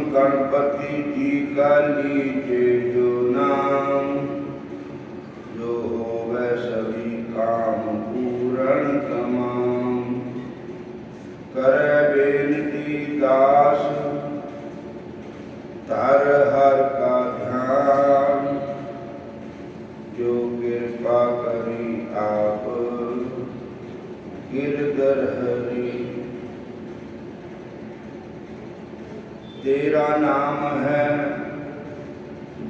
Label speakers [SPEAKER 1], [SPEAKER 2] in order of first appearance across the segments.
[SPEAKER 1] गणपति जी का लीजिए जो नाम, जो होवे सभी काम पूर्ण तमाम। करे बेनती दास तार हर का ध्यान, जो कृपा करी आप गिरधर हरि। तेरा नाम है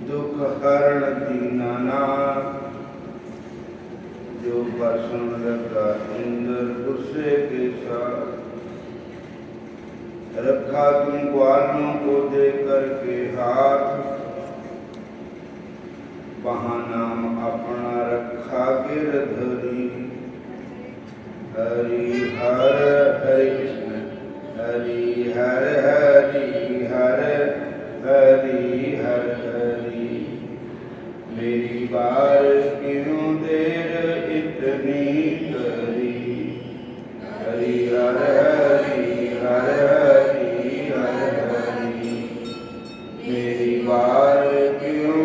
[SPEAKER 1] दुख हरण दीनानाथ, जो प्रसन्न लगा इंद्र गुस्से के साथ। रखा तुम ग्वालों को दे करके हाथ, वहाँ नाम अपना रखा गिरधरी। हरि हर हरे कृष्ण हरि हर हरि हर हरि हर हरि। मेरी बार क्यों देर इतनी करी। हरि हर हरि हर हरि हर हरि। मेरी बार क्यों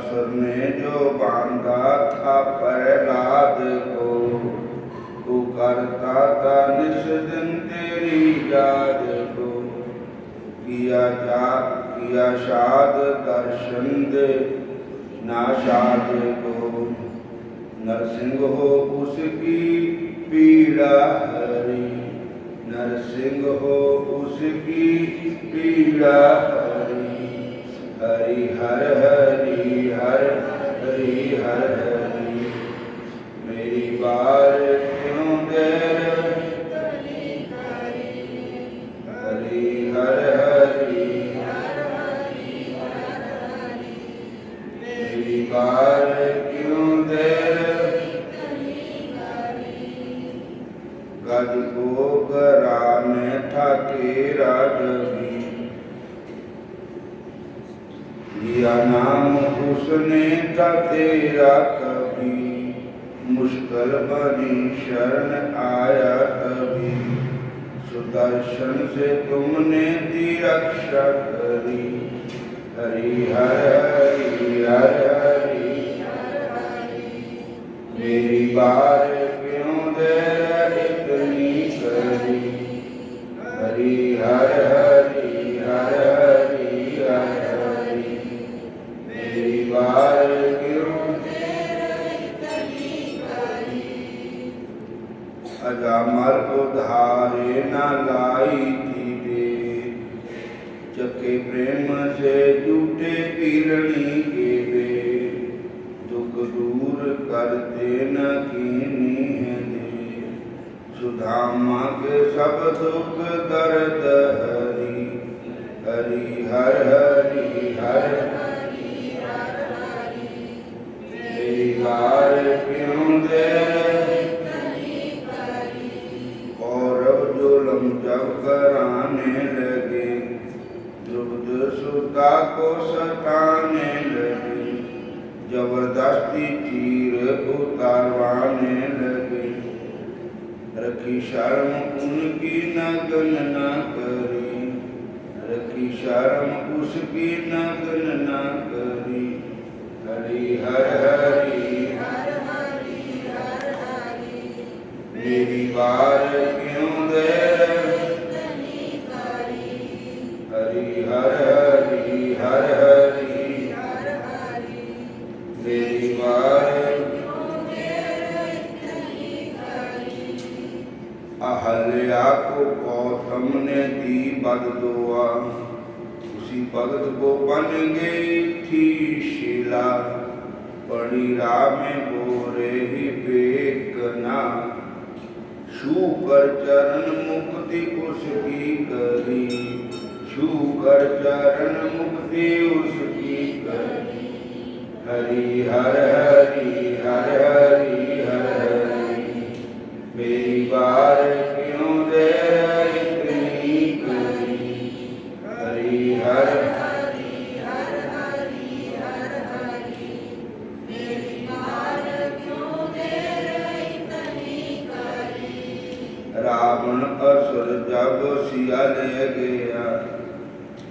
[SPEAKER 1] असुर ने जो बांधा था प्रहलाद को, तू करता था निस दिन तेरी याद को। किया शाद दर्शन दे नाशाद को, नरसिंह हो उसकी पीड़ा हरी, नरसिंह हो उसकी पीड़ा हरी। हरि हर हरि हर हरि हर हरि, मेरी बार क्यों देर, हरि हर हरि, मेरी बार क्यों देर। गज को कराने था तेरा जगी, लिया नाम उसने था तेरा कभी। मुश्किल बनी शरण आया तभी, सुदर्शन से तुमने दी रक्षा करी। हरि हर हरि हर हरि, मेरी बार क्यों देर इतनी करी। हरि हर हरि हर हरि हर हरि, मेरी बार क्यों देर इतनी करी। अजामल को धारे न लाई थी वे, चके प्रेम से झूठे पीरणी के वे। दुख दूर करते न कीनी है दे, सुधामा के सब दुख दर्द हरी। हरि हर हरि हर हरि, मेरी बार क्यों देर। और जुल्म जब कराने लगे, द्रुपद सुता को सताने लगे। जबरदस्ती चीर उतारवाने लगे, रखी शर्म उनकी न गणना करी। रखी शर्म उसकी न गणना करी। हरि हर हरि हर हरि हर हरि, मेरी बार क्यों देर। हरि हर हरि हर हरि हर हरि, मेरी बार क्यों देर इतनी करी। अहल्या को गौतम ने दी बददुआ, उसी भगत को बन गई थी शिला। पड़ी राह में बोरे ही बेकना, छू कर चरण मुक्ति उसकी करी। छू कर चरण मुक्ति उसकी करी। हरि हर हरि हर हरि हर हरि, मेरी बार क्यों देर इतनी करी। हरि हर हरि हर हरि हर हरि, मेरी बार क्यों देर इतनी करी। रावण असुर जब सिया ले गया,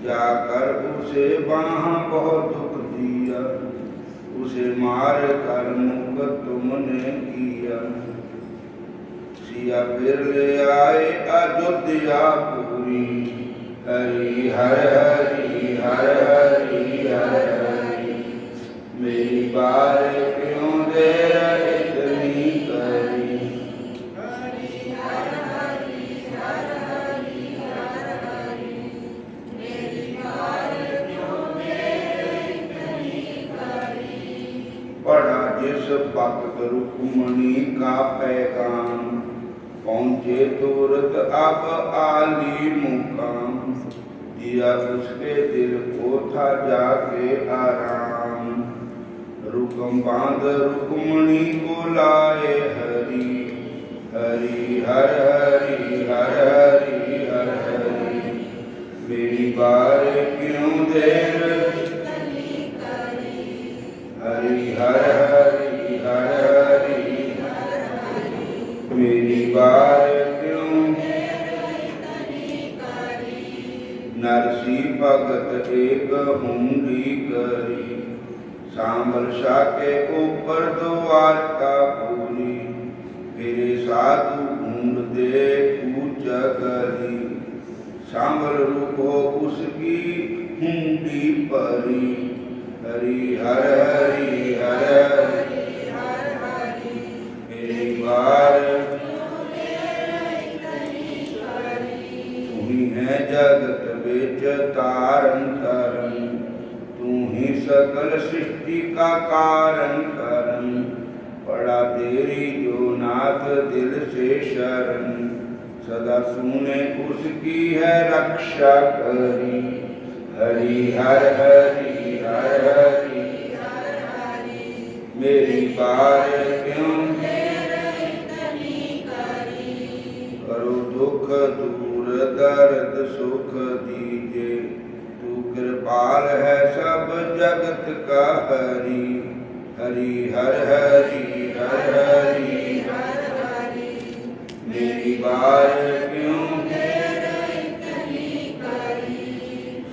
[SPEAKER 1] जाकर उसे वहाँ बहुत दुख दिया। उसे मार कर मुक्त तुमने किया, सिया फिर ले आए अयोध्या पूरी। हरि हर हरि हर हरि हर हरि, मेरी बार क्यों देर इतनी करी। हरि हर हरि हर हरि हर हरि, मेरी बार क्यों देर इतनी करी। पढ़ा जिस वक्त रुक्मणी का पैगाम, पहुँचे तुरंत अब आली मुकाम। दिया उसके दिल को था जाके आराम, रुकम बांध रुक्मणी को लाए हरि। हरि हर हरि हर हरि हर हरि, मेरी बार क्यों देर। हरि हर हरि हर हरि, मेरी बार क्यों। नरसी भगत एक हुंडी करी, सांबल शाह के ऊपर द्वारकापुरी, फिरे साधु ढूंढ दे पूजा करी। सांबल रूप हो उसकी हुंडी परी, हरि हर हरि हर हरि। मेरी बार तू ही है जगत बिच तारन तरन, तू ही सकल सृष्टि का कारण करन। पड़ा तेरी जो नाथ दिल से शरण, सदा तूने उसकी है रक्षा करी। हरि हर हरि हर हरि। मेरी बार क्यों करो दुख दूर दर्द सुख दीजे, तू कृपाल है सब जगत का हरि। हरि हर हरि हर हरि। मेरी बार क्यों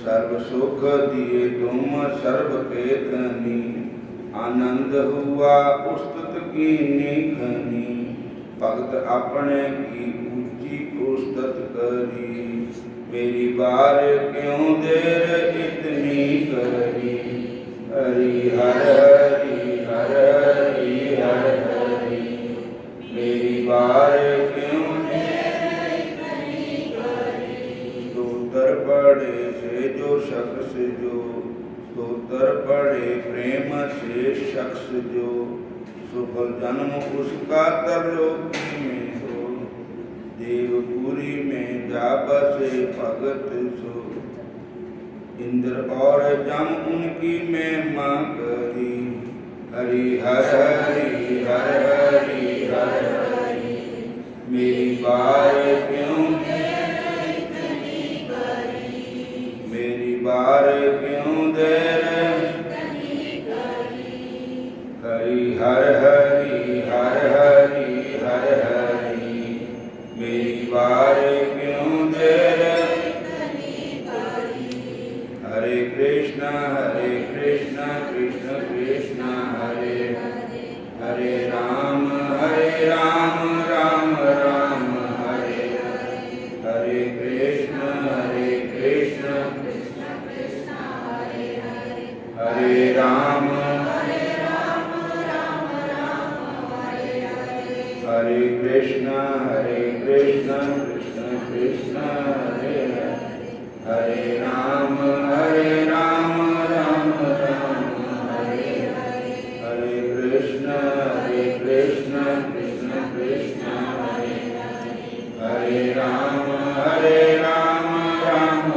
[SPEAKER 1] सर्व सुख दिए तुम सर्व के धनी, आनंद हुआ उस्तुत की निखनी। भक्त अपने की ऊंची उस्तत करी, मेरी बार क्यों देर इतनी करी। हरि हर हरि हर हरि हर हरि। मेरी बार क्यों स्तोत्र पढ़े से जो शख्स जो, स्तोत्र पढ़े प्रेम से शख्स जो, सुफल जन्म उसका तरलोकी में हो। देवपुरी में जा बसे भगत सो, इंद्र और जम उनकी महिमा करी। हरि हर हरि हर हरि हर हरि। मेरी बार क्यों मेरी बार क्यों देर। हरि हर हरि हर हरि हर हरि। मेरी बार क्यों देर। हरे कृष्ण कृष्ण कृष्ण हरे हरे, राम राम राम हरे हरे। कृष्ण हरे राम हरे कृष्ण कृष्ण कृष्ण हरे हरे, हरे राम राम राम हरे हरे। हरे कृष्ण कृष्ण कृष्ण हरे हरे, हरे राम राम राम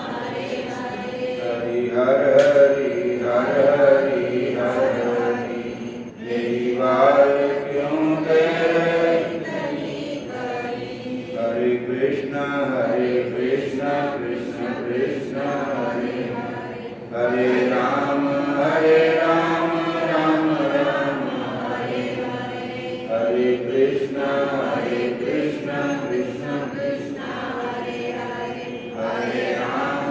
[SPEAKER 1] हरे हरे। हर हरि हर हरि हर हरि। मेरी बार क्यों देर। हरे कृष्ण कृष्ण कृष्ण हरे हरे, हरे राम राम राम हरे हरे। हरे कृष्ण कृष्ण कृष्ण हरे हरे, हरे राम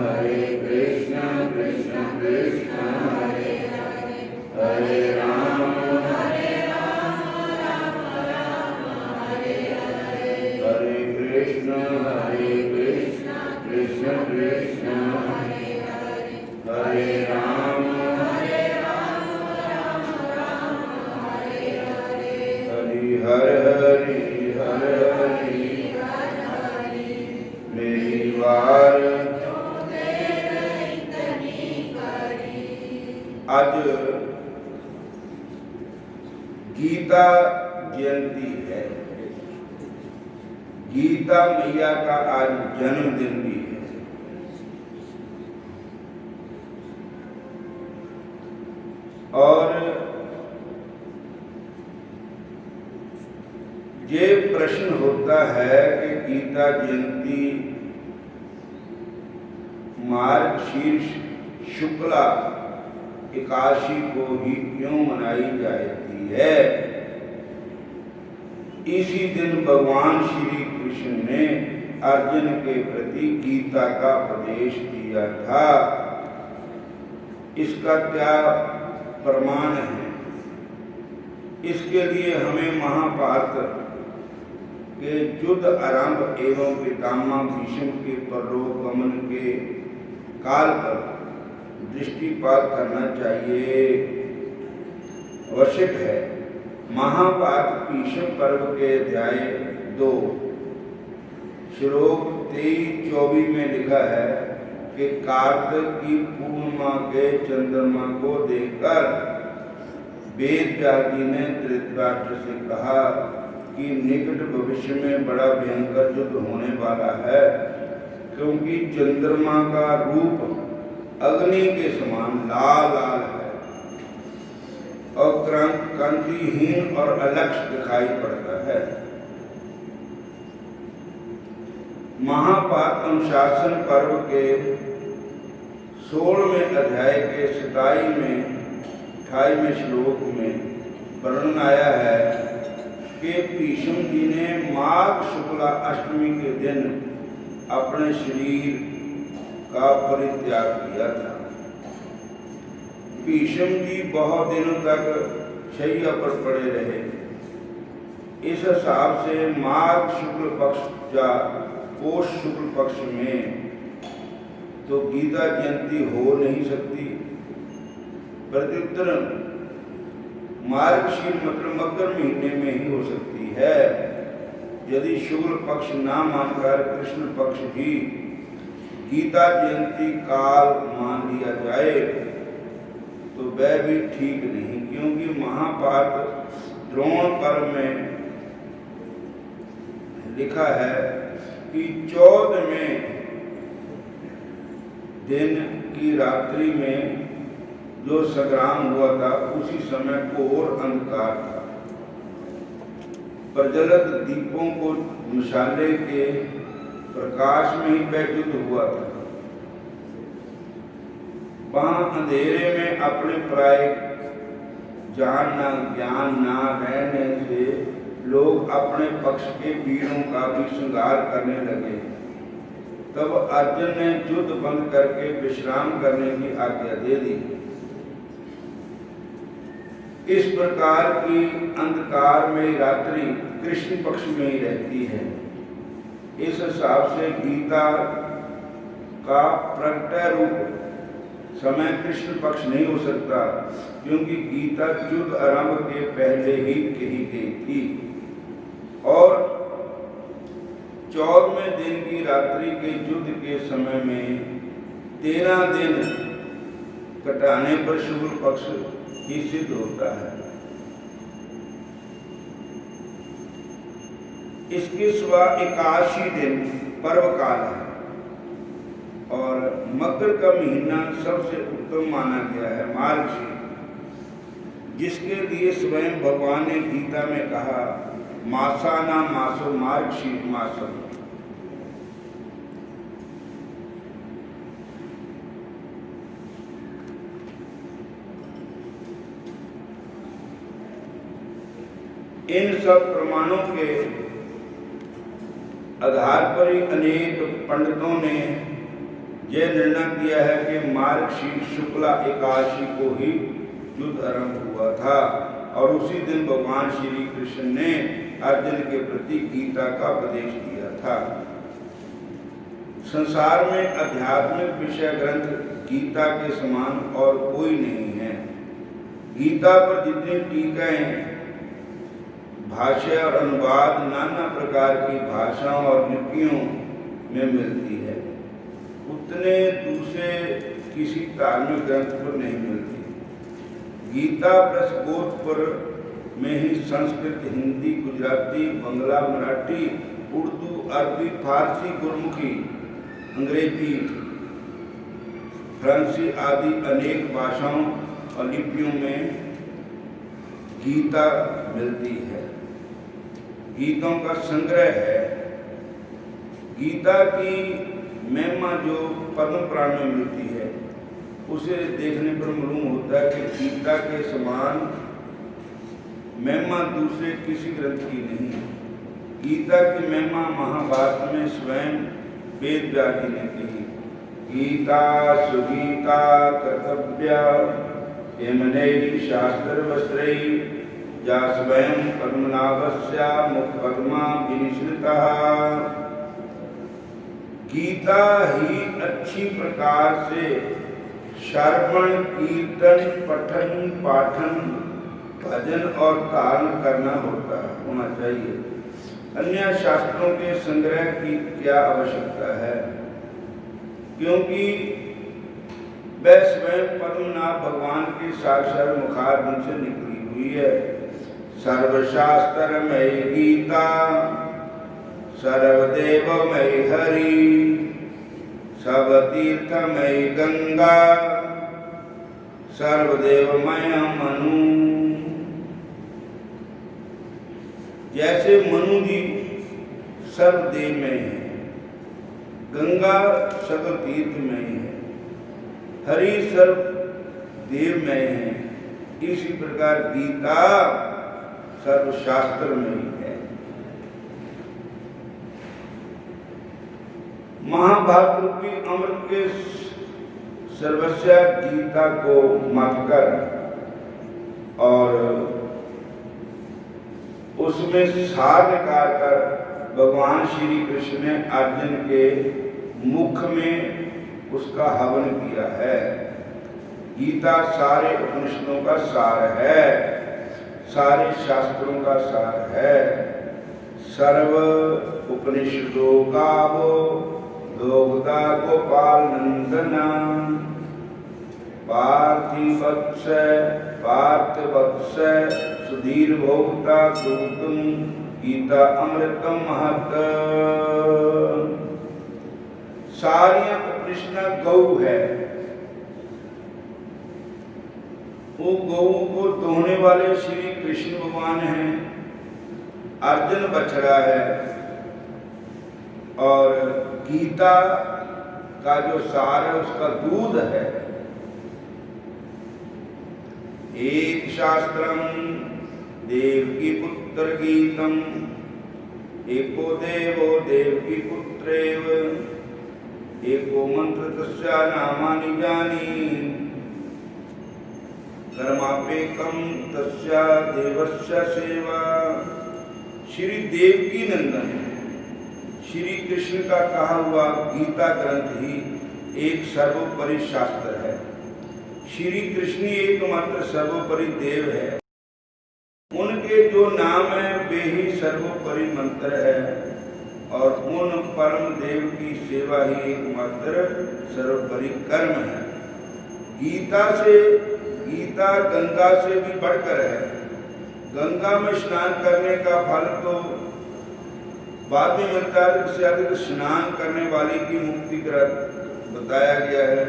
[SPEAKER 1] हरे कृष्ण कृष्ण कृष्ण हरे हरे, हरे राम हरे कृष्ण कृष्ण कृष्ण हरे हरे, हरे राम हरे हर हरि हर हरि। मेरी बार आज गीता जयंती है। गीता मैया का आज जन्मदिन भी है। और ये प्रश्न होता है कि गीता जयंती मार्गशीर्ष शुक्ला एकादशी को ही क्यों मनाई जाती है। इसी दिन भगवान श्री कृष्ण ने अर्जुन के प्रति गीता का उपदेश दिया था। इसका क्या प्रमाण है? इसके लिए हमें महाभारत के युद्ध आरंभ एवं पितामह भीष्म के परलोकगमन के काल पर दृष्टिपात करना चाहिए, आवश्यक है। महाभारत भीष्म पर्व के अध्याय 2 श्लोक 23-24 में लिखा है कि कार्तिक की पूर्णिमा के चंद्रमा को देखकर वेद व्यास जी ने धृतराष्ट्र से कहा कि निकट भविष्य में बड़ा भयंकर युद्ध होने वाला है, क्योंकि चंद्रमा का रूप अग्नि के समान लाल लाल है और कांतिहीन और अलक्ष्य दिखाई पड़ता है। महाभारत अनुशासन पर्व के 16वें अध्याय के 28वें श्लोक में वर्णन आया है कि भीष्म जी ने माघ शुक्ला अष्टमी के दिन अपने शरीर का परित्याग किया था। भीष्म जी बहुत दिनों तक शैया पर पड़े रहे। इस हिसाब से माघ शुक्ल पक्ष या पोष शुक्ल पक्ष में तो गीता जयंती हो नहीं सकती। प्रत्युत्तर मार्गशीर मतलब मकर महीने में ही हो सकती है। यदि शुक्ल पक्ष ना मानकर कृष्ण पक्ष भी गीता जयंती काल मान लिया जाए तो वह भी ठीक नहीं, क्योंकि महाभारत द्रोण पर्व में लिखा है कि 14वें दिन की रात्रि में जो संग्राम हुआ था उसी समय घोर अंधकार था। प्रज्वलित दीपों को मशाले के प्रकाश में ही वह युद्ध हुआ था। वहां अंधेरे में अपने प्राय ज्ञान ना रहने से लोग अपने पक्ष के वीरों का भी श्रृंगार करने लगे। तब अर्जुन ने युद्ध बंद करके विश्राम करने की आज्ञा दे दी। इस प्रकार की अंधकार में रात्रि कृष्ण पक्ष में ही रहती है। इस हिसाब से गीता का प्रकट रूप समय कृष्ण पक्ष नहीं हो सकता, क्योंकि गीता युद्ध आरंभ के पहले ही कही गई थी और 14वें दिन की रात्रि के युद्ध के समय में 13 दिन कटाने पर शुक्ल पक्ष ही सिद्ध होता है। इसके सिवा 81 दिन पर्व काल है और मकर का महीना सबसे उत्तम माना गया है, मार्गशीर, जिसके लिए स्वयं भगवान ने गीता में कहा मासाना मासो मार्गशीर मासम। इन सब प्रमाणों के आधार पर ही अनेक पंडितों ने यह निर्णय किया है कि मार्गशीर शुक्ला एकादशी को ही युद्ध आरंभ हुआ था और उसी दिन भगवान श्री कृष्ण ने अर्जुन के प्रति गीता का उपदेश दिया था। संसार में आध्यात्मिक विषय ग्रंथ गीता के समान और कोई नहीं है। गीता पर जितनी टीकाएं, भाष्य और अनुवाद नाना प्रकार की भाषाओं और लिपियों में मिलती है, उतने दूसरे किसी धार्मिक ग्रंथ पर नहीं मिलती। गीता प्रस्फोटपुर में ही संस्कृत, हिंदी, गुजराती, बंगला, मराठी, उर्दू, अरबी, फारसी, गुरमुखी, अंग्रेजी, फ्रांसी आदि अनेक भाषाओं और लिपियों में गीता मिलती है। गीतों का संग्रह है। गीता की महिमा जो पद्म पुराण में मिलती है उसे देखने पर मालूम होता है कि गीता के समान महिमा दूसरे किसी ग्रंथ की नहीं है। गीता की महिमा महाभारत में स्वयं वेद व्यास जी ने कही। गीता सुगीता कर्तव्या हेमनैः शास्त्र वस्त्रैः या स्वयं पद्मनाभस्या मुख पद्मा विनिश्रितः। गीता ही अच्छी प्रकार से श्रवण कीर्तन पठन पाठन भजन और ताल करना होना चाहिए। अन्य शास्त्रों के संग्रह की क्या आवश्यकता है, क्योंकि वह स्वयं पद्मनाभ भगवान के साक्षात मुखारबिंद से निकली हुई है। सर्वशास्त्रमय गीता सर्वदेवमय हरि सर्वतीर्थमय गंगा सर्वदेवमय मनु। जैसे मनु जी सर्वदेव में है, गंगा सर्व तीर्थ में है, हरि सर्व देव में है, इसी प्रकार गीता सर्वशास्त्र में ही है। महाभारत रूपी अमृत के सर्वस्व गीता को मथकर और उसमें सार निकाल कर भगवान श्री कृष्ण ने अर्जुन के मुख में उसका हवन किया है। गीता सारे उपनिषदों का सार है, सारे शास्त्रों का सार है। सर्व उपनिषदों का वो दोगदा गोपाल नंदना पार्थिवत्स पार्थवत्स सुधीर भोक्ता दुग्धम गीता अमृतम महत। सारियां उपनिषद गौ है, वो गौ को दोहने वाले श्री कृष्ण भगवान हैं, अर्जुन बछड़ा है, और गीता का जो सार है उसका दूध है। एक शास्त्रम देवकी पुत्र गीतम एको देवो देवकी पुत्रेव एको मंत्र तस्या नामानि जानी कर्मापेकम तस्या देवस्य सेवा। श्री देवकी नंदन श्री कृष्ण का कहा हुआ गीता ग्रंथ ही एक सर्वोपरि शास्त्र है। श्री कृष्ण एकमात्र सर्वोपरि देव है, उनके जो नाम है वे ही सर्वोपरि मंत्र है, और उन परम देव की सेवा ही एकमात्र सर्वोपरि कर्म है। गीता गंगा से भी बढ़कर है। गंगा में स्नान करने का फल तो बाद में मिलता है, उससे अधिक स्नान करने वाले की मुक्ति कर बताया गया है।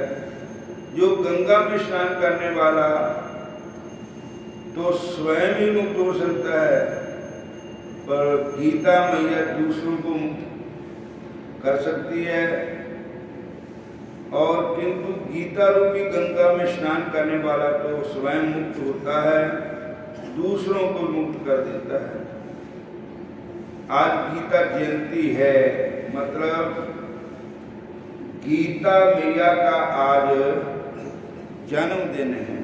[SPEAKER 1] जो गंगा में स्नान करने वाला तो स्वयं ही मुक्त हो सकता है, पर गीता मैया दूसरों को मुक्त कर सकती है। और किंतु गीता रूपी गंगा में स्नान करने वाला तो स्वयं मुक्त होता है, दूसरों को मुक्त कर देता है। आज गीता जयंती है, मतलब गीता मैया का आज जन्मदिन है।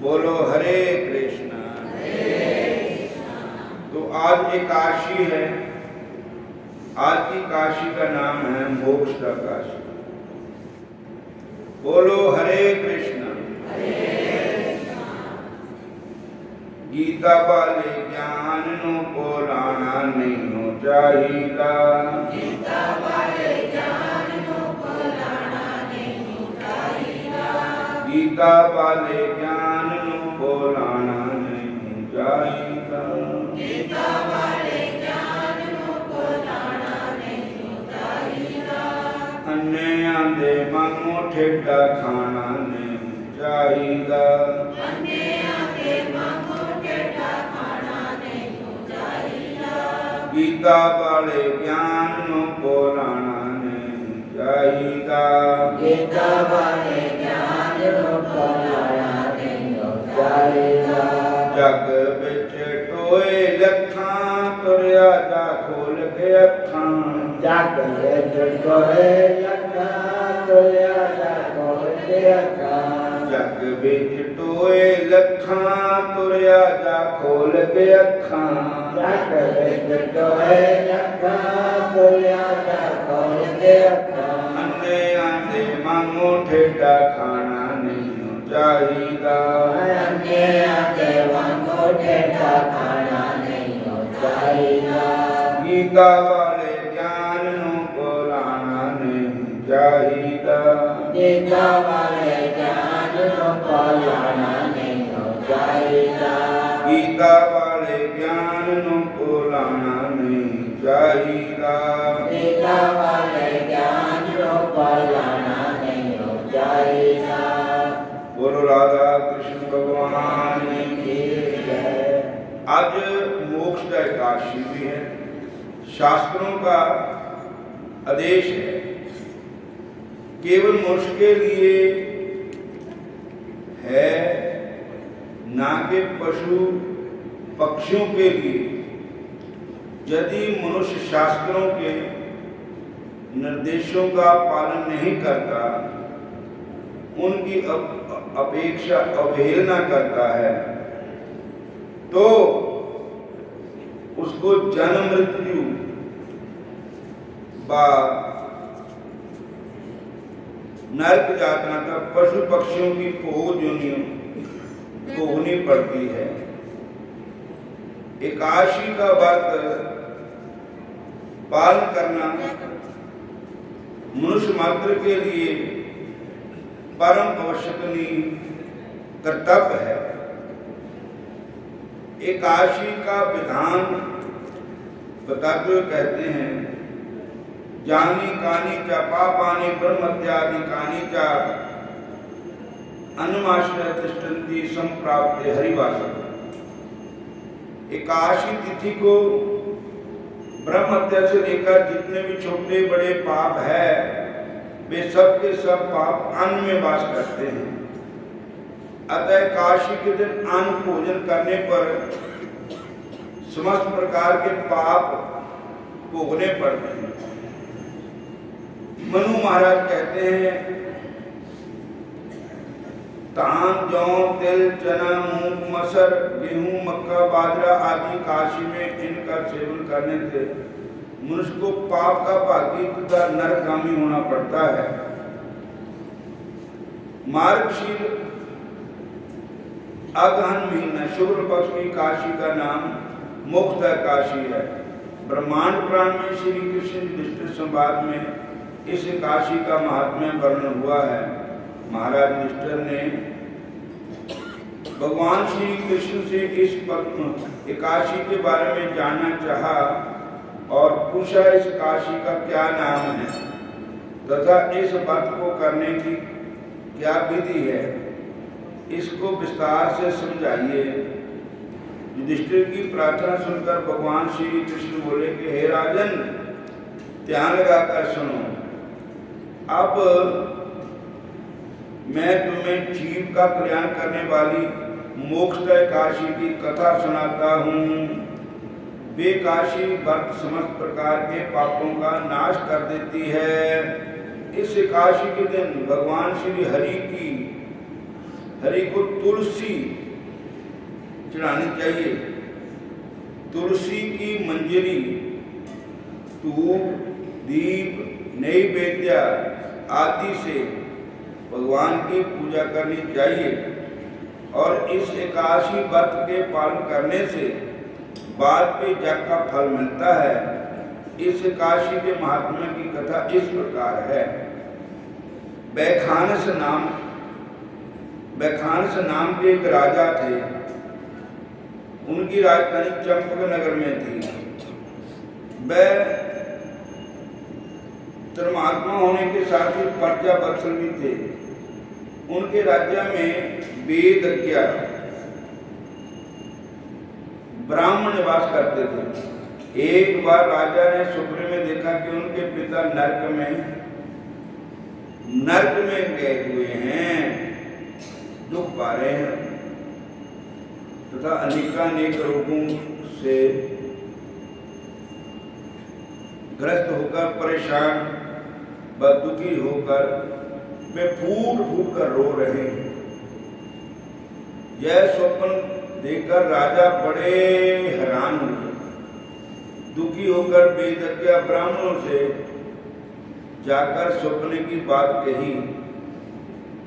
[SPEAKER 1] बोलो हरे कृष्णा। तो आज एकादशी है, आज की काशी का नाम है मोक्ष का काशी। बोलो हरे कृष्णा। गीता वाले ज्ञान नो बोलाना नहीं हो चाहिदा। गीता वाले ज्ञान नो बोलाना नहीं हो चाहिदा। गीता वाले ज्ञान नो बोलाना नहीं चाहिदा। गीता वाले ज्ञान नो बोलाना नहीं हो चाहिदा। अन्य आंदे मांगो ठेडा खाना नहीं चाहिदा। गीता वाले ज्ञान नो बोलाना नहीं चाहिदा। गीता वाले ज्ञान नो बोलाना नहीं चाहिदा। जग बिच टोए लखां तुरया जा खोल के अखां
[SPEAKER 2] जग विच टोए लखां तुरिया जा खोल के अखां
[SPEAKER 1] जग विच टोए लखां तुरिया जा खोल के अखां
[SPEAKER 2] जग विच टोए लखां तुरिया जा खोल के अखां
[SPEAKER 1] अन्ने आंदे मांगो ठेडा खाना नहीं चाहिदा
[SPEAKER 2] अन्ने आंदे मांगो ठेडा खाना नहीं चाहिदा
[SPEAKER 1] गीता वाले ज्ञान नूं भुलाना नहीं चाहिदा
[SPEAKER 2] गीता वाले ज्ञान नूं भुलाना नहीं चाहिदा
[SPEAKER 1] गीता वाले ज्ञान नूं भुलाना नहीं चाहिदा
[SPEAKER 2] गीता वाले ज्ञान नूं भुलाना नहीं चाहिदा
[SPEAKER 1] बोलो राधा कृष्ण भगवान
[SPEAKER 2] की जय।
[SPEAKER 1] आज मोक्ष का एकादशी भी है। शास्त्रों का आदेश है केवल मनुष्य के लिए है, ना कि पशु पक्षियों के लिए। यदि मनुष्य शास्त्रों के निर्देशों का पालन नहीं करता, उनकी अपेक्षा अवहेलना करता है, तो उसको जन्म मृत्यु व नरक यातना का पशु पक्षियों की भोग योनियों भोगनी पड़ती है। एकादशी का व्रत पालन करना मनुष्य मात्र के लिए परम आवश्यकनीय कर्तव्य है। एकादशी का विधान बताते हुए कहते हैं, जानी कानी च पापानि ब्रह्मत्यादि कानी च अन्नमाश्रय तिष्ठन्ति संप्राप्ते हरिवासः। एकादशी तिथि को ब्रह्म हत्या से लेकर जितने भी छोटे बड़े पाप है, वे सब के सब पाप अन्न में वास करते हैं। अतः एकादशी के दिन अन्न भोजन करने पर समस्त प्रकार के पाप भोगने पड़ते हैं। मनु महाराज कहते हैं, धान जौ तिल चना मूंग मसर गेहूं मक्का बाजरा आदि काशी में इनका सेवन करने से मनुष्य को पाप का भागी तथा नरकगामी होना पड़ता है। मार्गशीर अगहन महीना शुक्ल पक्ष की काशी का नाम मुक्त काशी है। ब्रह्मांड पुराण में श्री कृष्ण युधिष्ठिर संवाद में इस काशी का महात्म्य वर्णन हुआ है। महाराज युधिष्ठिर ने भगवान श्री कृष्ण से इस एकादशी के बारे में जानना चाहा और पूछा इस काशी का क्या नाम है तथा इस व्रत को करने की क्या विधि है, इसको विस्तार से समझाइए। युधिष्ठिर की प्रार्थना सुनकर भगवान श्री कृष्ण बोले कि हे राजन, ध्यान लगाकर सुनो। अब मैं तुम्हें जीव का कल्याण करने वाली मोक्ष काशी की कथा सुनाता हूँ। वे काशी व्रत समस्त प्रकार के पापों का नाश कर देती है। इस काशी के दिन भगवान श्री हरि को तुलसी चढ़ानी चाहिए। तुलसी की मंजरी, धूप, दीप, नैवेद्य आदि से भगवान की पूजा करनी चाहिए और इस एकादशी व्रत के पालन करने से बाद में यज्ञ का फल मिलता है। इस एकादशी के महात्म्य की कथा इस प्रकार है। बैखानस नाम के एक राजा थे। उनकी राजधानी चंपकनगर में थी। वह धर्मात्मा होने के साथ ही प्रजा वत्सल भी थे। उनके राज्य में वेदज्ञ ब्राह्मण निवास करते थे। एक बार राजा ने स्वप्न में देखा कि उनके पिता नरक में गए हुए हैं, दुख पा रहे हैं तथा अनेकानेक रोगों से ग्रस्त होकर, परेशान व दुखी होकर वे फूट फूट कर रो रहे हैं। यह स्वप्न देखकर राजा बड़े हैरान हुए। दुखी होकर वेदज्ञ ब्राह्मणों से जाकर स्वप्न की बात कही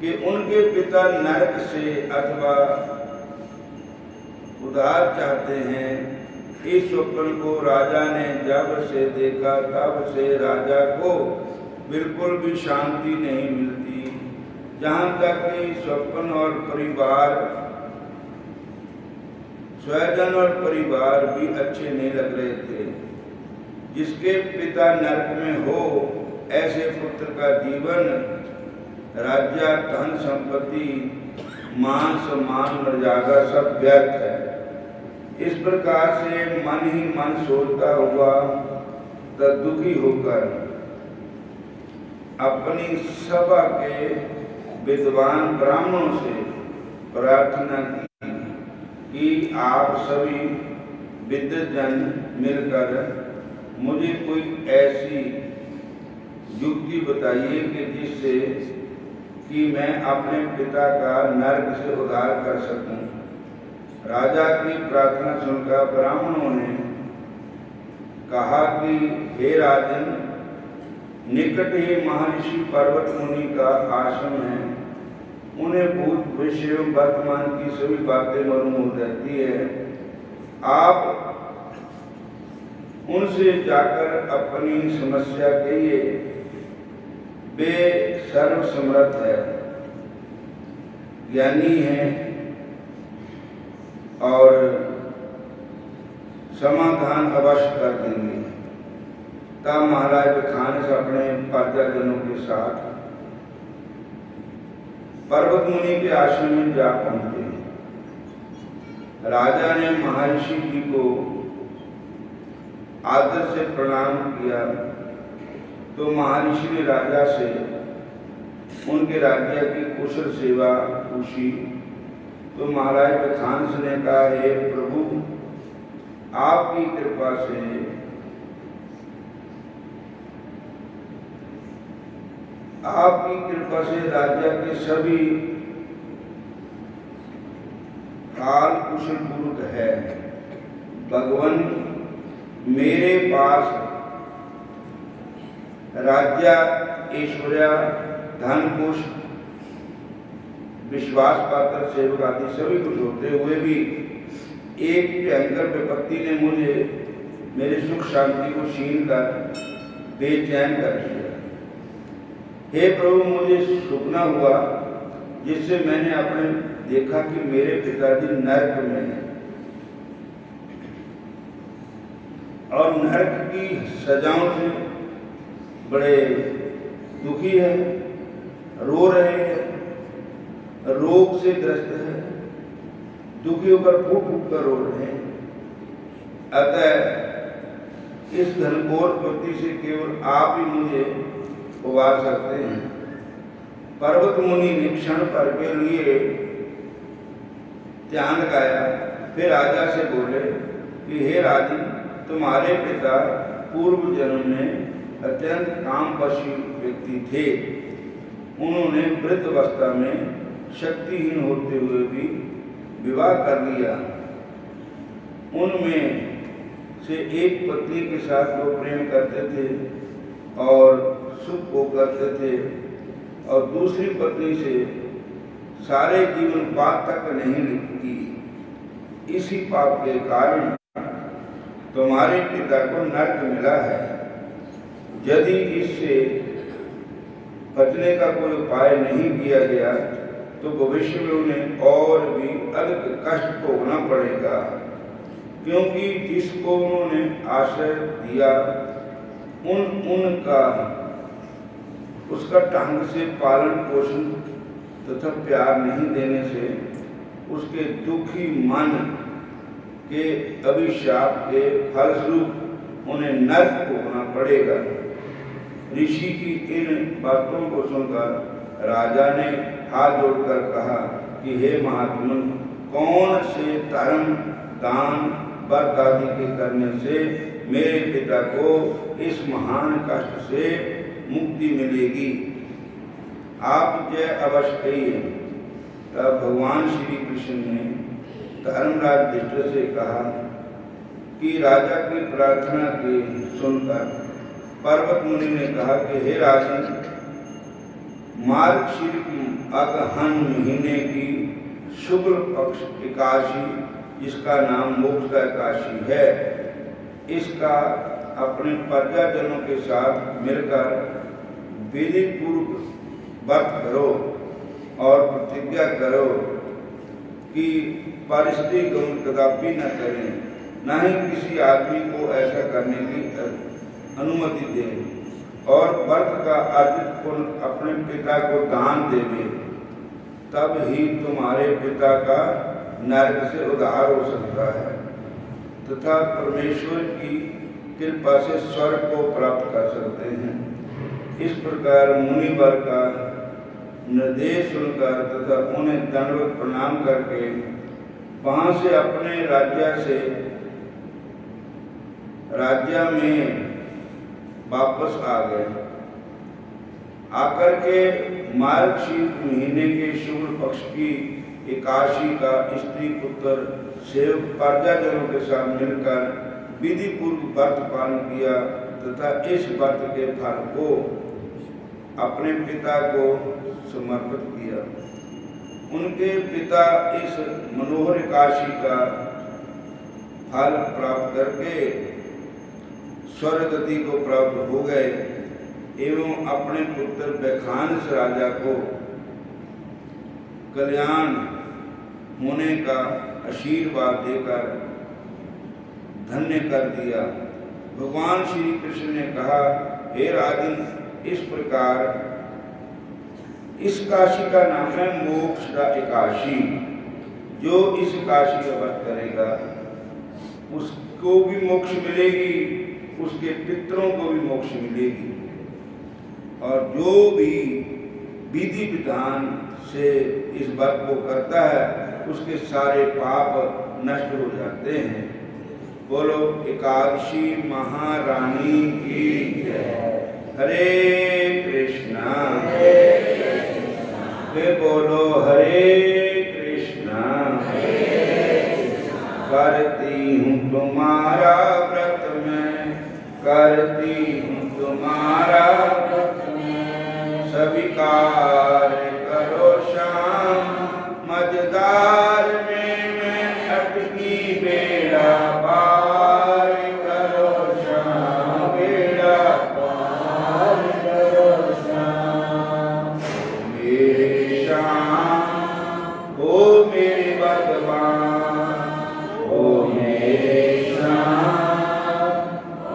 [SPEAKER 1] कि उनके पिता नरक से अथवा उद्धार चाहते हैं। इस स्वप्न को राजा ने जब से देखा तब से राजा को बिल्कुल भी शांति नहीं मिलती, जहाँ तक कि स्वप्न और परिवार, स्वजन और परिवार भी अच्छे नहीं लग रहे थे। जिसके पिता नरक में हो, ऐसे पुत्र का जीवन, राज्य, धन संपत्ति, मान सम्मान, मर्यादा सब व्यर्थ है। इस प्रकार से मन ही मन सोचता हुआ तब दुखी होकर अपनी सभा के विद्वान ब्राह्मणों से प्रार्थना की कि आप सभी विद्वजन मिलकर मुझे कोई ऐसी युक्ति बताइए कि जिससे कि मैं अपने पिता का नरक से उद्धार कर सकूं। राजा की प्रार्थना सुनकर ब्राह्मणों ने कहा कि हे राजन, निकट ही महर्षि पर्वत मुनि का आश्रम है। उन्हें भूत भविष्य एवं वर्तमान की सभी बातें मालूम रहती है। आप उनसे जाकर अपनी समस्या कहिए। वे सर्वसमर्थ है, ज्ञानी है और समाधान अवश्य कर देंगे। तब महाराज खान से अपने प्रजाजनों के साथ पर्वत मुनि के आश्रम में जा पहुंचे। राजा ने महर्षि जी को आदर से प्रणाम किया तो महर्षि ने राजा से उनके राज्य की कुशल सेवा पूछी। तो महाराज बखानस ने कहा, हे प्रभु, आपकी कृपा से राज्य के सभी काल कुशल पूर्वक है। भगवान, मेरे पास राज्य, ऐश्वर्य, धन, कुश, विश्वास पात्र सेवक आदि सभी कुछ होते हुए भी एक भयंकर विपत्ति ने मुझे मेरे सुख शांति को छीन कर बेचैन कर दिया। हे प्रभु, मुझे स्वप्न हुआ जिससे मैंने अपने देखा कि मेरे पिताजी नरक में हैं और नरक की सजाओं से बड़े दुखी है, रो रहे हैं, रोग से ग्रस्त है, दुखी होकर फूट फूट कर रो रहे हैं। अतः इस घनघोर विपत्ति से केवल आप ही मुझे उबार सकते हैं। पर्वत मुनि ने क्षण भर के लिए ध्यान लगाया, फिर राजा से बोले कि हे राजन, तुम्हारे पिता पूर्व जन्म में अत्यंत कामवशी व्यक्ति थे। उन्होंने वृद्धावस्था में शक्तिहीन होते हुए भी विवाह कर लिया। उनमें से एक पत्नी के साथ वो प्रेम करते थे और सुख भोग करते थे और दूसरी पत्नी से सारे जीवन बात तक नहीं की। इसी पाप के कारण तुम्हारे पिता को नरक मिला है। यदि इससे बचने का कोई उपाय नहीं किया गया तो भविष्य में उन्हें और भी अधिक कष्ट भोगना पड़ेगा, क्योंकि जिसको उन्होंने आश्रय दिया उनका उसका ढंग से पालन पोषण तथा प्यार नहीं देने से उसके दुखी मन के अभिशाप के फलस्वरूप उन्हें नरक भोगना पड़ेगा। ऋषि की इन बातों को सुनकर राजा ने हाथ जोड़कर कहा कि हे महात्मन, कौन से धर्म, दान, व्रत आदि के करने से मेरे पिता को इस महान कष्ट से मुक्ति मिलेगी। आप जय अवश्य कहिए। तब भगवान श्री कृष्ण ने धर्मराज युधिष्ठिर से कहा कि राजा की प्रार्थना के सुनकर पर्वत मुनि ने कहा कि हे राजन, मार्गशीर्ष अगहन महीने की शुक्ल पक्ष एकादशी, जिसका नाम मोक्ष का एकादशी है, इसका अपने प्रजाजनों के साथ मिलकर विधि पूर्वक व्रत करो और प्रतिज्ञा करो कि परिस्थिति गमन कदापि न करें, न ही किसी आदमी को ऐसा करने की अनुमति दें और व्रत का अर्जित पुण्य अपने पिता को दान देवे, तब ही तुम्हारे पिता का नरक से उद्धार हो सकता है तथा परमेश्वर की कृपा से स्वर्ग को प्राप्त कर सकते हैं। इस प्रकार मुनिवर का निर्देश सुनकर तथा उन्हें दंडवत प्रणाम करके वहां से अपने राज्य में वापस आ गए। आकर के मार्गशीर्ष महीने के शुक्ल पक्ष की एकादशी का स्त्री पुत्र सेवक प्रजाजनों के साथ मिलकर विधि पूर्वक व्रत पालन किया तथा इस व्रत के फल को अपने पिता को समर्पित किया। उनके पिता इस मनोहर एकादशी का फल प्राप्त करके स्वर्ग गति को प्राप्त हो गए एवं अपने पुत्र वैखानस राजा को कल्याण होने का आशीर्वाद देकर धन्य कर दिया। भगवान श्री कृष्ण ने कहा, हे राजन, इस प्रकार इस काशी का नाम है मोक्षदा एकादशी। जो इस काशी का व्रत करेगा उसको भी मोक्ष मिलेगी, उसके पितरों को भी मोक्ष मिलेगी, और जो भी विधि विधान से इस व्रत को करता है उसके सारे पाप नष्ट हो जाते हैं। बोलो एकादशी महारानी की जय। हरे कृष्णा वे बोलो हरे कृष्णा। करती हूँ तुम्हारा व्रत में, करती हूँ तुम्हारा व्रत में, सभी कार्य करो श्याम, मझधार में मैं अटकी बेड़ा पार करो श्याम, बेड़ा पार करो श्याम। मेरे श्याम ओ मेरे भगवान, ओ मेरे श्याम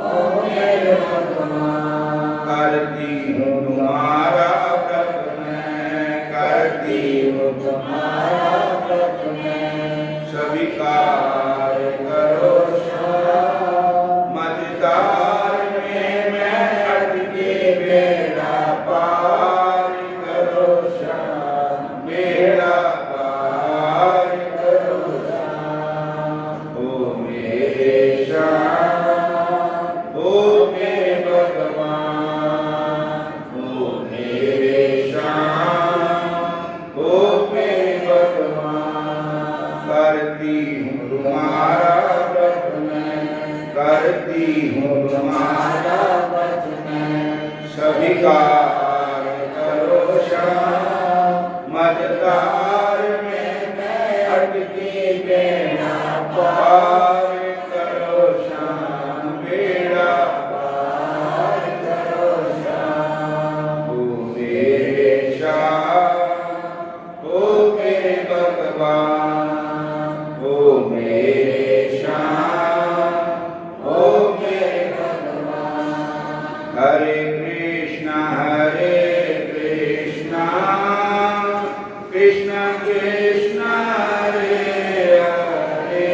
[SPEAKER 1] ओ मेरे भगवान। करती हूँ तुम्हारा व्रत में, करती हूँ तुम्हारा व्रत में, सभी कार्य करो श्याम, मझधार में मैं अटकी बेड़ा पार करो श्याम, बेड़ा पार करो श्याम। ओ मेरे श्याम ओ मेरे भगवान, ओ मेरे श्याम ओ मेरे भगवान। करती हूँ तुम्हारा व्रत में, करती हूँ तुम्हारा व्रत में, सभी कार्य करो श्याम, मझधार में मैं अटकी बेड़ा पार करो श्याम, बेड़ा पार करो श्याम। ओ मेरे श्याम ओ मेरे भगवान, ओ मेरे श्याम ओ मेरे भगवान। हरे कृष्णा कृष्ण कृष्ण हरे हरे,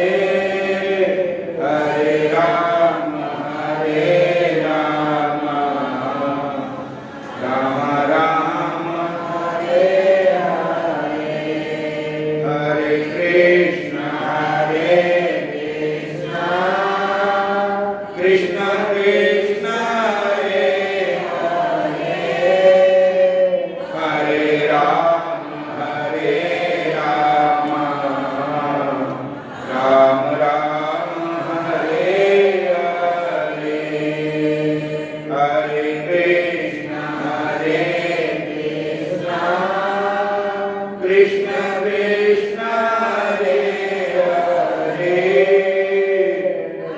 [SPEAKER 1] हरे राम राम राम हरे हरे। हरे कृष्ण कृष्ण कृष्ण हरे हरे हरे राम राम राम हरे हरे हरे कृष्ण कृष्ण कृष्ण हरे हरे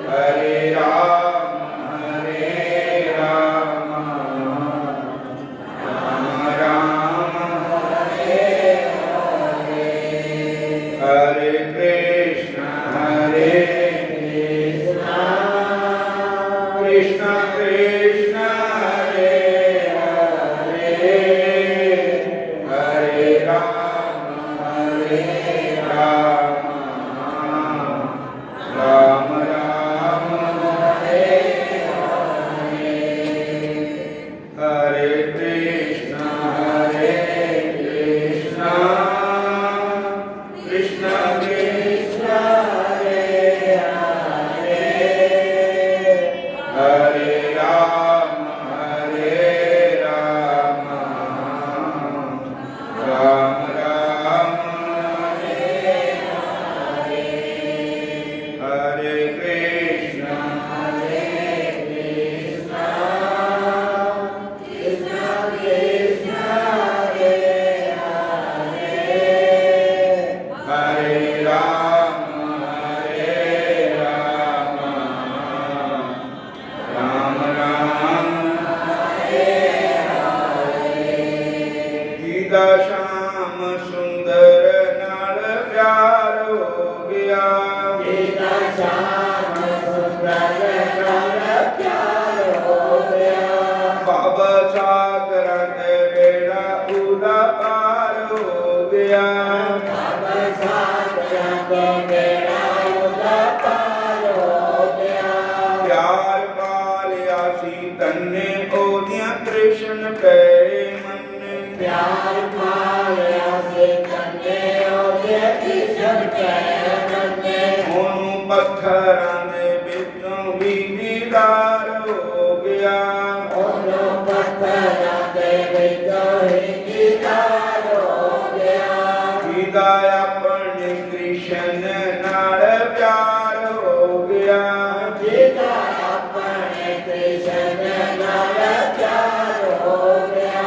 [SPEAKER 1] हरे राम राम हरे हरे हरे कृष्ण कृष्ण कृष्ण हरे हरे हरे राम राम राम हरे हरे हरे कृष्ण कृष्ण कृष्ण हरे हरे हरे राम राम राम हरे हरे हरे कृष्ण कृष्ण कृष्ण हरे हरे हरे राम राम राम हरे हरे गीता श्याम सुंदर नाल प्यार हो गया
[SPEAKER 2] गीता श्याम सुंदर नाल प्यार हो गया
[SPEAKER 1] बाबा सागरां दे बेड़ा उदा पार हो गया
[SPEAKER 2] बाबा सागरां दे बेड़ा उदा पार हो गया
[SPEAKER 1] प्यार पालिया सी तन्ने ओदियां कृष्ण पे मन
[SPEAKER 2] प्यार पालिया सी तन्ने ओदियां कृष्ण पे मन
[SPEAKER 1] ਉਹਨੂੰ ਪੱਥਰਾਂ ਦੇ ਵਿੱਚੋਂ ਵੀ ਦੀਦਾਰ ਹੋ ਗਿਆ
[SPEAKER 2] ਉਹਨੂੰ ਪੱਥਰਾਂ ਦੇ ਵਿੱਚੋਂ ਹੀ ਦੀਦਾਰ ਹੋ ਗਿਆ
[SPEAKER 1] ਜਿਹਦਾ ਆਪਣੇ ਕ੍ਰਿਸ਼ਨ ਨਾਲ ਪਿਆਰ ਹੋ ਗਿਆ
[SPEAKER 2] ਜਿਹਦਾ ਆਪਣੇ ਕ੍ਰਿਸ਼ਨ ਨਾਲ ਪਿਆਰ ਹੋ ਗਿਆ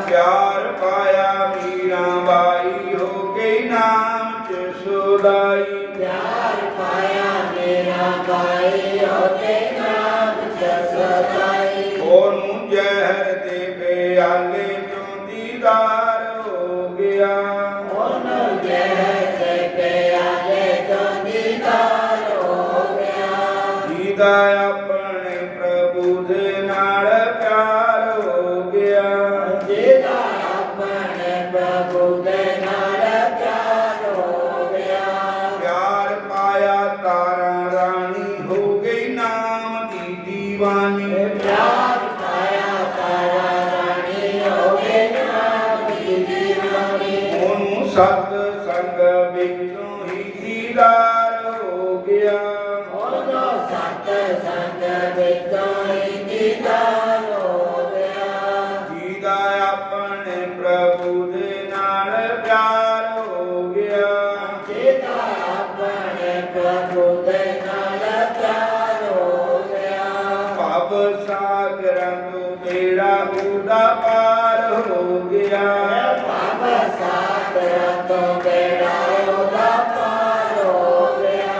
[SPEAKER 1] ਪਿਆਰ ਪਾਇਆ ਮੀਰਾਂ ਬਾਈ ਹੋ ਗਈ ਨਾਮ ਚ ਸੁਦਾਈ
[SPEAKER 2] प्यार पाया मेरा भाई होते नाम जसदाई
[SPEAKER 1] ਉਹਨੂੰ ਜ਼ਹਿਰ ਦੇ ਪਿਆਲੇ ਚੋਂ ਦੀਦਾਰ ਹੋ ਗਿਆ
[SPEAKER 2] ओनो जहर के प्याले तो दीदार हो गया
[SPEAKER 1] ਜਿਹਦਾ ਆਪਣੇ ਪ੍ਰਭੂ ਦੇ ਨਾਲ ਪਿਆਰ ਹੋ ਗਿਆ
[SPEAKER 2] जेदा अपने प्रभु दे नाल प्यार हो गया
[SPEAKER 1] प्यार पाया तारा रानी हो गई नाम दी दीवानी
[SPEAKER 2] प्यार पाया तारा रानी हो गई नाम की दीवानी
[SPEAKER 1] ਉਹਨੂੰ ਸਤ ਸੰਗ ਵਿੱਚੋਂ ਹੀ ਦੀਦਾਰ ਹੋ ਗਿਆ
[SPEAKER 2] ओनो सत संग विचों ही दीदार हो गया
[SPEAKER 1] ਜਿਹਦਾ ਆਪਣੇ ਪ੍ਰਭु ਦੇ ਨਾਲ ਪਿਆਰ ਹੋ ਗਿਆ
[SPEAKER 2] जेदा अपने प्रभु दे नाल प्यार हो गया
[SPEAKER 1] ਭਵ ਸਾਗਰਾਂ ਤੋਂ ਬੇੜਾ ਉਹਦਾ ਪਾਰ ਹੋ ਗਿਆ
[SPEAKER 2] बाबा सागरां तो बेड़ा ओदा पार हो गया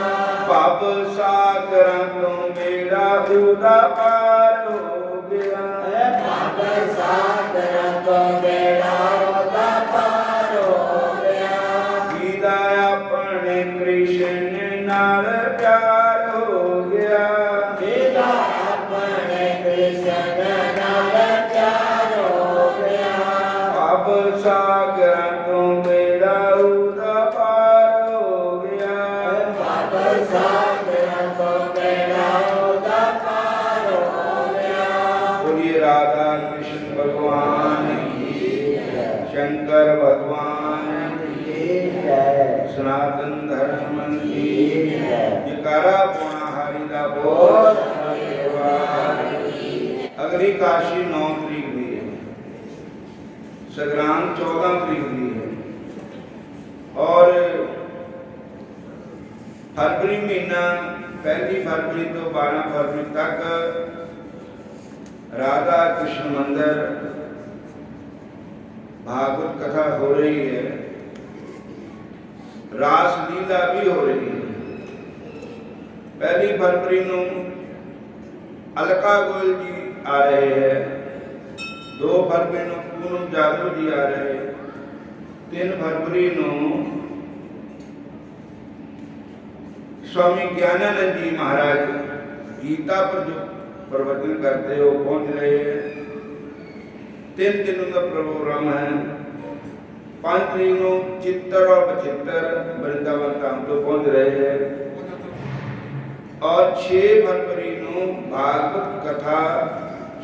[SPEAKER 1] ਭਵ ਸਾਗਰਾਂ ਤੋਂ ਬੇੜਾ ਉਹਦਾ ਪਾਰ ਹੋ ਗਿਆ
[SPEAKER 2] बाबा सागरां तो बेड़ा ओदा पार हो गया
[SPEAKER 1] ਜਿਹਦਾ ਆਪਣੇ ਕ੍ਰਿਸ਼ਨ ਨਾਲ ਪਿਆਰ ਹੋ ਗਿਆ
[SPEAKER 2] जेदा अपने कृष्ण नाल प्यार हो गया
[SPEAKER 1] ਭਵ ਸਾਗਰਾਂ ਤੋਂ ਬੇੜਾ ਉਹਦਾ ਪਾਰ ਹੋ ਗਿਆ
[SPEAKER 2] बाबा सागरां तो बेड़ा ओदा पार हो गया
[SPEAKER 1] बोलिए राधा कृष्ण भगवान की शंकर भगवान की सनातन धर्म की जयकारा पुणा हरि दा बोल अगली काशी 9 तरीक दी है, संग्राम 14 तरीक दी है और फरवरी महीना 1 फरवरी तो 12 फरवरी तक राधा कृष्ण मंदिर भागवत कथा हो रही है, रास लीला भी हो रही है। 1 फरवरी को अलका गोयल जी आ रहे हैं, 2 फरवरी को पूनम जादव जी आ रहे हैं, 3 फरवरी को स्वामी ज्ञानानंद जी महाराज गीता पर जो प्रवचन करते हो पहुंच रहे हैं। 3 दिनों का प्रोग्राम है। 5 तरीक को चित्तर और बचित्तर वृंदावन धाम तो पहुंच रहे हैं और 6 फरवरी को भागवत कथा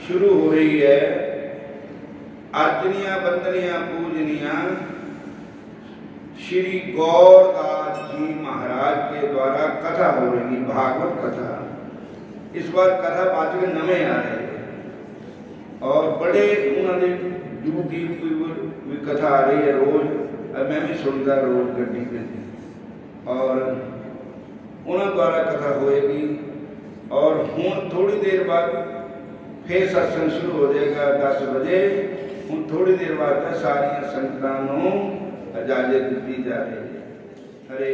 [SPEAKER 1] शुरू हो रही है। अर्चनिया वंदनिया पूजनिया श्री गौरदास जी महाराज के द्वारा कथा हो रही, भागवत कथा। इस बार कथा पाचक नवे आ रहे हैं और बड़े उन्होंने यूट्यूब भी कथा आ रही है रोज, मैं भी सुनता रोज गड्डी पे और उन्होंने द्वारा कथा होएगी। और हूँ थोड़ी देर बाद फिर सत्संग शुरू हो जाएगा 10 बजे। हूँ थोड़ी देर बाद सारिया संगतां नूं इजाजत दी जा रही है। हरे